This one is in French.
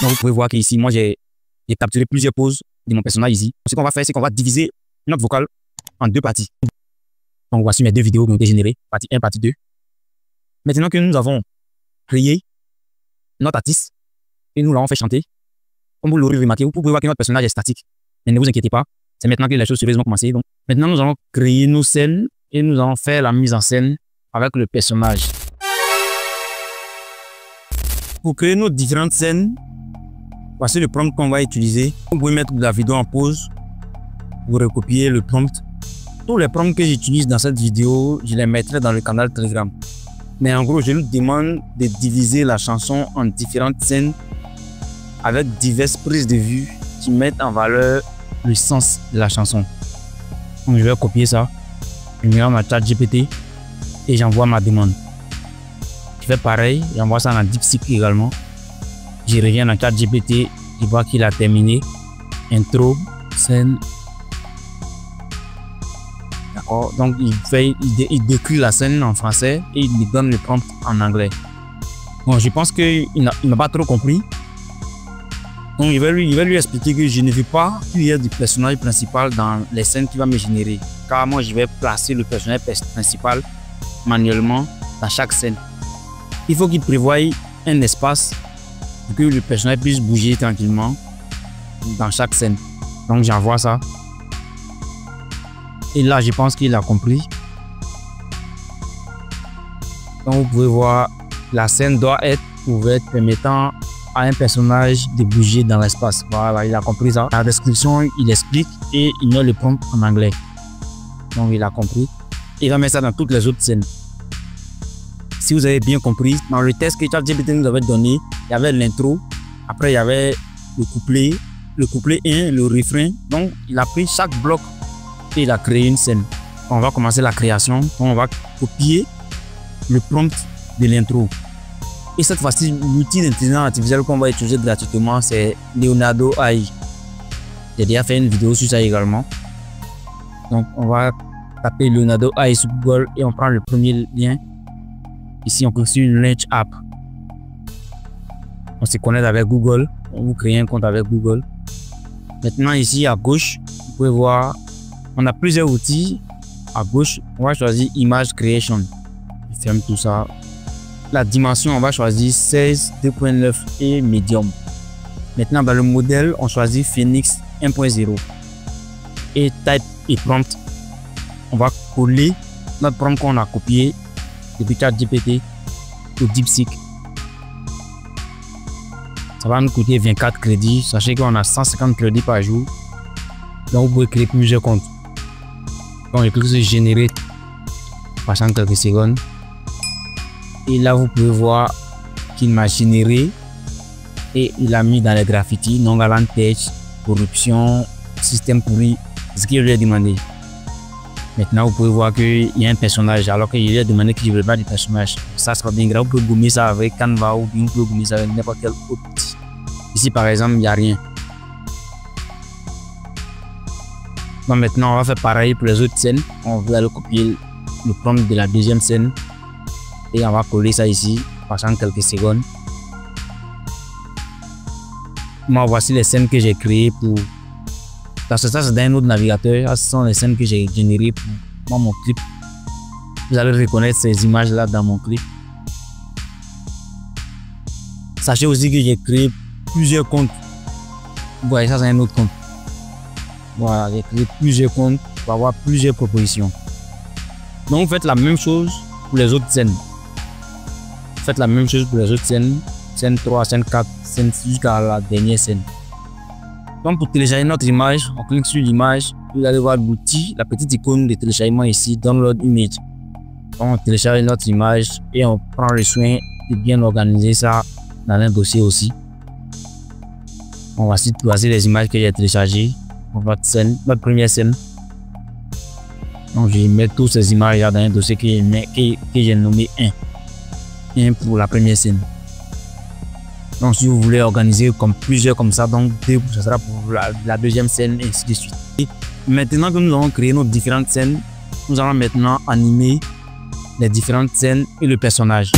Donc, vous pouvez voir qu'ici, moi, j'ai capturé plusieurs poses de mon personnage ici. Ce qu'on va faire, c'est qu'on va diviser notre vocal en deux parties. Donc, voici mes deux vidéos qui ont été générées, partie 1, partie 2. Maintenant que nous avons créé notre artiste et nous l'avons fait chanter, comme vous l'aurez remarqué, vous pouvez voir que notre personnage est statique. Mais ne vous inquiétez pas, c'est maintenant que les choses sérieuses vont commencer. Donc, maintenant, nous allons créer nos scènes et nous allons faire la mise en scène avec le personnage. Pour créer nos différentes scènes, voici le prompt qu'on va utiliser. Vous pouvez mettre la vidéo en pause, vous recopiez le prompt. Tous les prompts que j'utilise dans cette vidéo, je les mettrai dans le canal Telegram. Mais en gros, je nous demande de diviser la chanson en différentes scènes avec diverses prises de vue qui mettent en valeur le sens de la chanson. Donc, je vais copier ça, je mets dans ma ChatGPT et j'envoie ma demande. Je fais pareil, j'envoie ça dans DeepSeek également. Je reviens dans ChatGPT, je vois qu'il a terminé. Intro, scène. D'accord, donc il décrit la scène en français et il lui donne le prompt en anglais. Bon, je pense qu'il n'a pas trop compris. Donc il va lui expliquer que je ne veux pas qu'il y ait du personnage principal dans les scènes qu'il va me générer. Car moi je vais placer le personnage principal manuellement dans chaque scène. Il faut qu'il prévoie un espace pour que le personnage puisse bouger tranquillement dans chaque scène. Donc j'envoie ça. Et là, je pense qu'il a compris. Donc, vous pouvez voir, la scène doit être ouverte, permettant à un personnage de bouger dans l'espace. Voilà, il a compris ça. La description, il explique et il met le prompt en anglais. Donc, il a compris. Il va mettre ça dans toutes les autres scènes. Si vous avez bien compris, dans le test que ChatGPT nous avait donné, il y avait l'intro. Après, il y avait le couplet 1, le refrain. Donc, il a pris chaque bloc. Et il a créé une scène. On va commencer la création. On va copier le prompt de l'intro. Et cette fois-ci, l'outil d'intelligence artificielle qu'on va utiliser gratuitement, c'est Leonardo AI. J'ai déjà fait une vidéo sur ça également. Donc, on va taper Leonardo AI sur Google et on prend le premier lien. Ici, on clique sur une Launch App. On se connecte avec Google. On vous crée un compte avec Google. Maintenant, ici à gauche, vous pouvez voir. On a plusieurs outils. À gauche, on va choisir Image Creation. Je ferme tout ça. La dimension, on va choisir 16, 2.9 et Medium. Maintenant, dans le modèle, on choisit Phoenix 1.0. Et Type et Prompt. On va coller notre prompt qu'on a copié depuis ChatGPT au DeepSeek. Ça va nous coûter 24 crédits. Sachez qu'on a 150 crédits par jour. Donc, vous pouvez créer plusieurs comptes. Donc, je clique sur générer, passant quelques secondes. Et là, vous pouvez voir qu'il m'a généré et il a mis dans les graffitis non galant tech, corruption, système pourri, ce qu'il lui a demandé. Maintenant, vous pouvez voir qu'il y a un personnage alors qu'il lui a demandé qu'il ne veut pas du personnage. Ça sera bien grave. Vous pouvez gommer ça avec Canva ou bien vous pouvez gommer ça avec n'importe quel autre outil. Ici, par exemple, il n'y a rien. Donc maintenant, on va faire pareil pour les autres scènes. On va aller copier le prompt de la deuxième scène et on va coller ça ici, passant quelques secondes. Moi, voici les scènes que j'ai créées pour. Parce que ça, c'est dans un autre navigateur. Ce sont les scènes que j'ai générées pour mon clip. Vous allez reconnaître ces images-là dans mon clip. Sachez aussi que j'ai créé plusieurs comptes. Vous voyez, ça, c'est un autre compte. Voilà, j'ai créé plusieurs comptes pour avoir plusieurs propositions. Donc, vous faites la même chose pour les autres scènes. Vous faites la même chose pour les autres scènes. Scène 3, scène 4, scène jusqu'à la dernière scène. Donc, pour télécharger notre image, on clique sur l'image. Vous allez voir l'outil, la petite icône de téléchargement ici, Download Image. On télécharge notre image et on prend le soin de bien organiser ça dans un dossier aussi. On va choisir les images que j'ai téléchargées. Notre première scène. Donc je vais mettre toutes ces images là dans un dossier que j'ai nommé 1 pour la première scène. Donc si vous voulez organiser comme plusieurs comme ça, donc 2 ça sera pour la deuxième scène et ainsi de suite. Et maintenant que nous avons créé nos différentes scènes, nous allons maintenant animer les différentes scènes et le personnage.